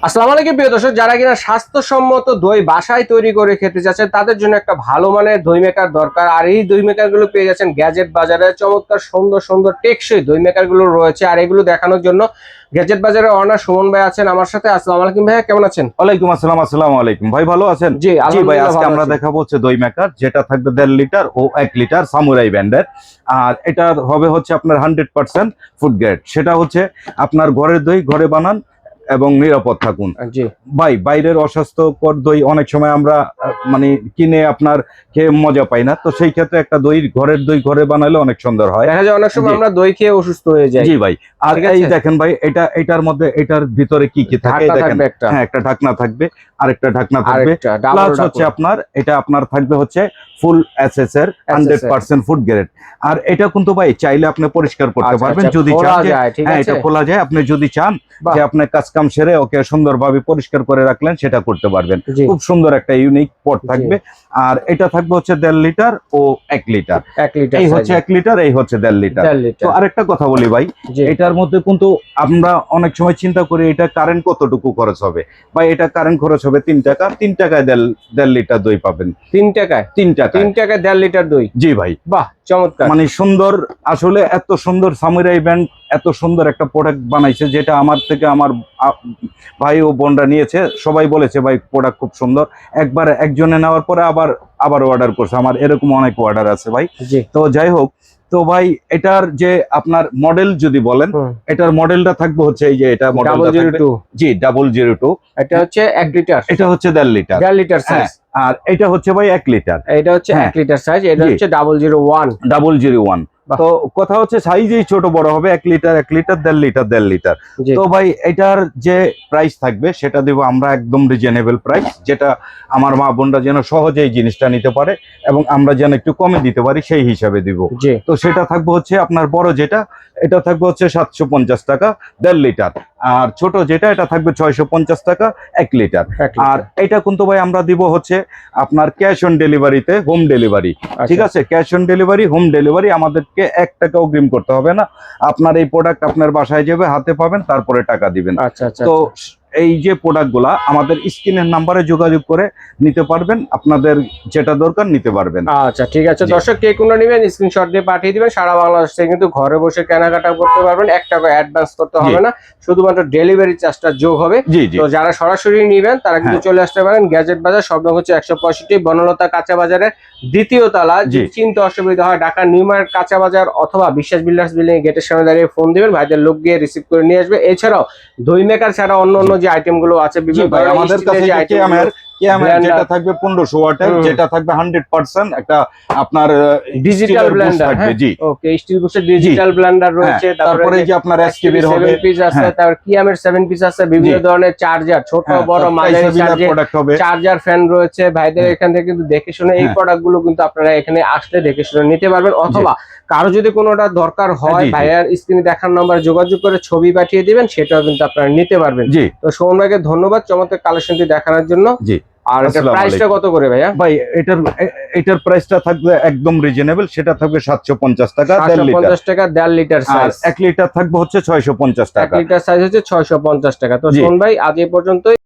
আসসালামু আলাইকুম প্রিয় দর্শক, যারা কিনা স্বাস্থ্যসম্মত দই বাসায় তৈরি করে খেতে যাচ্ছেন তাদের জন্য একটা ভালো মানের দই মেকার দরকার। আর এই দই মেকার গুলো পেয়ে যাচ্ছেন গ্যাজেট বাজারে। চমৎকার সুন্দর সুন্দর টেকসই দই মেকার গুলো রয়েছে। আর এগুলো দেখানোর জন্য গ্যাজেট বাজারে অনার সুমন ভাই আছেন আমার সাথে। আসসালামু আলাইকুম ভাইয়া, কেমন আছেন? ওয়ালাইকুম আসসালাম। আসসালামু আলাইকুম ভাই, ভালো আছেন? জি ভাই, আলহামদুলিল্লাহ আজকে ভালো আমরা আছি। দেখাবো হচ্ছে দই মেকার, যেটা থাকবে 1.5 লিটার ও 1 লিটার সামুরাই ব্র্যান্ডের। আর এটা হবে হচ্ছে আপনার 100% ফুড গ্রেড। সেটা হচ্ছে আপনার ঘরের দই, ঘরে বানান এবং নিরাপদ থাকুন। জি ভাই, বাইরের অস্বাস্থ্যকর দই অনেক সময় আমরা মানে কিনে আপনার খেয়ে মজা পাই না। তো সেই ক্ষেত্রে একটা দই, ঘরের দই ঘরে বানালে অনেক সুন্দর হয়। দেখা যায় অনেক সময় জি। আমরা দই খেয়ে অসুস্থ হয়ে যাই। জি ভাই। আর ঠিক এই আছে। দেখেন ভাই, এটার মধ্যে, এটার ভিতরে কি কি থাকে ঢাকনা দেখেন। থাকবে একটা। হ্যাঁ, একটা ঢাকনা থাকবে, আরেকটা ঢাকনা থাকবে। আরেকটা ডাবল প্লাস হচ্ছে আপনার থাকবে হচ্ছে ফুল এসএস এর 100% ফুড গ্রেড। আর এটা কিন্তু ভাই চাইলে আপনি পরিষ্কার করতে পারবেন যদি চান। হ্যাঁ, এটা খোলা যায়। আপনি যদি চান যে আপনি কাজ কাম সেরে ওকে সুন্দরভাবে পরিষ্কার করে রাখলেন, সেটা করতে পারবেন। খুব সুন্দর একটা ইউনিক পট থাকবে। আর এটা থাকবে হচ্ছে 1.5 লিটার ও 1 লিটার। এই হচ্ছে 1 লিটার, এই হচ্ছে 1.5 লিটার। তো আরেকটা কথা বলি ভাই, এটার মধ্যে কিন্তু আমরা অনেক সময় চিন্তা করি এটা কারেন্ট কতটুকু খরচ হবে। বা এটা কারেন্ট খরচ হবে 3 টাকা। 3 টাকায় 1.5 লিটার দই পাবেন। 3 টাকায় 3 টাকা 3 টাকায় 1.5 লিটার দই। জি ভাই। বাহ, চমৎকার। মানে সুন্দর, আসলে এত সুন্দর সামুরাই ব্র্যান্ড এত সুন্দর একটা প্রোডাক্ট বানাইছে, যেটা আমার থেকে আমার ভাই ও বোনরা নিয়েছে, সবাই বলেছে ভাই প্রোডাক্ট খুব সুন্দর। একবার একজনে নেওয়ার পরে আবার অর্ডার করছে। আমার এরকম অনেক অর্ডার আছে ভাই। তো যাই হোক, তো ভাই এটার যে আপনার মডেল যদি বলেন, এটার মডেলটা থাকবে হচ্ছে এই যে এটা মডেলটা থাকবে। জি, 002। এটা হচ্ছে 1 লিটার। এটা হচ্ছে 1.5 লিটার। 1.5 litre size. আর এটা হচ্ছে ভাই 1 লিটার। এটা হচ্ছে 1 লিটার সাইজ। এটা হচ্ছে 001। 001। তো কথা হচ্ছে সাইজেই ছোট বড় হবে। 1 লিটার 1 লিটার, 1.5 লিটার 1.5 লিটার। তো ভাই এটার যে প্রাইস থাকবে সেটা দেব আমরা একদম রিজনেবল প্রাইস, যেটা আমার মা বোনরা যেন সহজেই জিনিসটা নিতে পারে এবং আমরা যেন একটু কমে দিতে পারি সেই হিসাবে দিব। তো সেটা থাকবে হচ্ছে আপনার বড় যেটা, এটা থাকবে হচ্ছে 750 টাকা 1.5 লিটার। আর ছোট যেটা, এটা থাকবে 650 টাকা 1 লিটার। আর এটা কিন্তু ভাই আমরা দিব হচ্ছে আপনার ক্যাশ অন ডেলিভারিতে, হোম ডেলিভারি। ঠিক আছে, cash on delivery, home delivery. আমাদেরকে 1 টাকা অগ্রিম করতে হবে না। আপনার এই প্রোডাক্ট আপনার বাসায় যাবে, হাতে পাবেন, তারপরে টাকা দিবেন। তো এই যে প্রোডাক্টগুলা আমাদের স্ক্রিনের নাম্বারে যোগাযোগ করে নিতে পারবেন, আপনাদের যেটা দরকার নিতে পারবেন। আচ্ছা ঠিক আছে দর্শক, কে কোনটা নেবেন স্ক্রিনশট দিয়ে পাঠিয়ে দিবেন। সারা বাংলাদেশ থেকে কিন্তু ঘরে বসে কেনাকাটা করতে পারবেন। 1 টাকা অ্যাডভান্স করতে হবে না, শুধুমাত্র ডেলিভারি চার্জটা যোগ হবে। তো যারা সরাসরি নেবেন তারা কিন্তু চলে আসতে পারেন গ্যাজেট বাজার। সব নং হচ্ছে 165 বনলতা কাঁচা বাজারের 2য় তলা। চিনতে অসুবিধা হয় ঢাকা নিউ মার্কেট কাঁচা বাজার অথবা বিশ্বাস বিল্ডার্স বিল্ডিং গেটের সামনে দাঁড়িয়ে ফোন দিবেন, ভাইদের লোক গিয়ে রিসিভ করে নিয়ে আসবে। এছাড়াও দই মেকার ছাড়া অন্য যে আইটেম গুলো আছে বিভিন্ন আমাদের কাছে যেটা থাকবে 1500 ওয়াটের, যেটা থাকবে 100% একটা আপনার ডিজিটাল ব্লেন্ডার থাকবে। জি ওকে, স্টিল বুস্টের ডিজিটাল ব্লেন্ডার রয়েছে। তারপরে যে আপনার এসকেবির হবে 7 পিস আছে, তারপর কিয়ামের 7 পিস আছে, বিভিন্ন ধরনের চার্জার, ছোট বড় মাঝারি চার্জার ফ্যান রয়েছে। ভাইদের এখান থেকে কিন্তু দেখে শুনে এই প্রোডাক্ট গুলো কিন্তু আপনারা এখানে আসলে দেখে শুনে নিতে পারবেন। অথবা কারো যদি কোনোটা দরকার হয়, ভাইয়ার স্ক্রিনে দেখার নম্বরে যোগাযোগ করে ছবি পাঠিয়ে দিবেন, সেটাও কিন্তু আপনারা নিতে পারবেন। তো সোহন ভাইকে ধন্যবাদ চমৎকার কালেকশনটি দেখানোর জন্য। আর এটার প্রাইসটা কত করে ভাইয়া? ভাই এটার প্রাইসটা থাকবে একদম রিজনেবল। সেটা থাকবে 750 টাকা 750 টাকা 1.5 লিটার সাইজ। 1 লিটার থাকবে হচ্ছে 650 টাকা। 1 লিটার সাইজ হচ্ছে 650 টাকা। তো সোহন ভাই আজ এই পর্যন্তই।